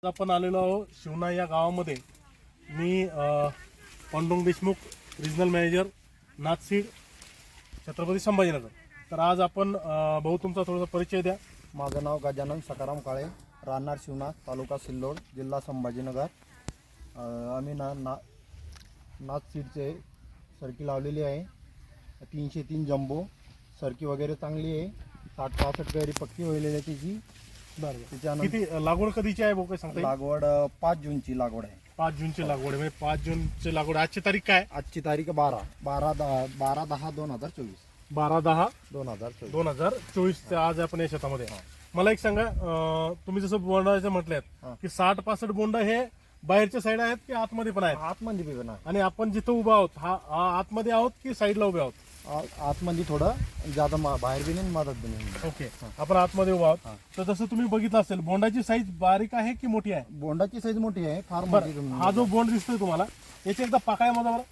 आपण आलेलो आहोत शिवना या गावामध्ये. मी पांडुरंग देशमुख, रिजनल मॅनेजर, नाथसीड, छत्रपती संभाजीनगर. तर आज आपण भाऊ तुमचा थोडासा परिचय द्या. माझं नाव गजानन सकाराम काळे, राहणार शिवना, तालुका सिल्लोड, जिल्हा संभाजीनगर. आम्ही नाथसीडचे सरकी लावलेली आहे. 303 जम्बो सरकी वगैरे चांगली आहे. 60-65 कैरी पक्की होईलेली आहे तिची. बरं, किती लागवड कधीची आहे भाऊ, काय सांगता येईल? लागवड 5 जूनची लागवड आहे. 5 जूनची लागवड आहे. म्हणजे 5 जूनची लागवड. आजची तारीख काय? आजची तारीख 12/10/2024. 12/10/2024. 2024 आज आपण या शेतामध्ये. मला एक सांगा, तुम्ही जसं बोंडाचं म्हटलं की 60-65 बोंड हे बाहेरच्या साईड आहेत की आतमध्ये पण आहेत? आतमध्ये पण आहे. आणि आपण जिथं उभा आहोत हा आतमध्ये आहोत की साईडला उभे आहोत? आतमध्ये थोडं ज्यादा बाहेर बी नाही, मदत बी नाही. ओके, आपण आतमध्ये उभा आहोत. तर जसं तुम्ही बघितलं असेल, बोंडाची साईज बारीक आहे की मोठी आहे? बोंडाची साईज मोठी आहे, फार मोठी. हा जो बोंड दिसतोय तुम्हाला, याची एकदा पाकळ्या मोजा बरं.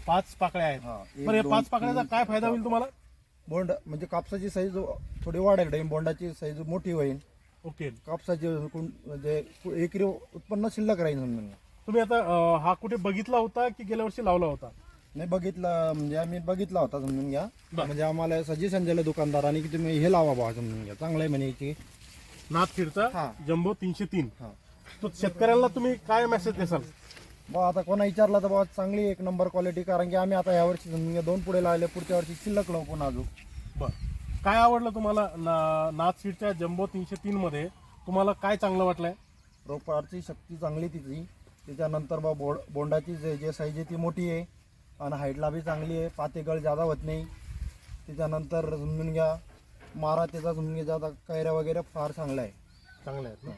5 पाकळ्या आहेत. हा, बरं, या 5 पाकळ्याचा काय फायदा होईल तुम्हाला? बोंड म्हणजे कापसाची साईज थोडी वाढेल, बोंडाची साईज मोठी होईल. ओके, कापसाचे म्हणजे एकरी उत्पन्न शिल्लक राहील. समजून तुम्ही आता हा कुठे बघितला होता की गेल्या वर्षी लावला होता? नाही बघितलं, म्हणजे आम्ही बघितला होता. समजून घ्या, म्हणजे आम्हाला सजेशन दिलं दुकानदारांनी की तुम्ही हे लावा बा. समजून घ्या, चांगलं आहे म्हणे याची. नाथसीडचा जम्बो 303. हा, तो शेतकऱ्यांना तुम्ही काय मेसेज देसाल? बा आता कोणा विचारला तर बा चांगली एक नंबर क्वालिटी. कारण की आम्ही आता यावर्षी समजून घ्या 2 पुढे लावले, पुढच्या वर्षी शिल्लक लावू पुन्हा अजून. बरं, काय आवडलं तुम्हाला नाथसीडच्या जम्बो 303 मध्ये? तुम्हाला काय चांगलं वाटलंय? रोपाची शक्ती चांगली तिची. त्याच्यानंतर बा बोंडाची जे साईज आहे ती मोठी आहे आणि हाईटला बी चांगली आहे. पातेगळ जादा होत नाही. त्याच्यानंतर समजून घ्या मारा त्याचा समजून घ्या, जादा कैऱ्या वगैरे फार चांगला आहे. चांगले आहेत ना.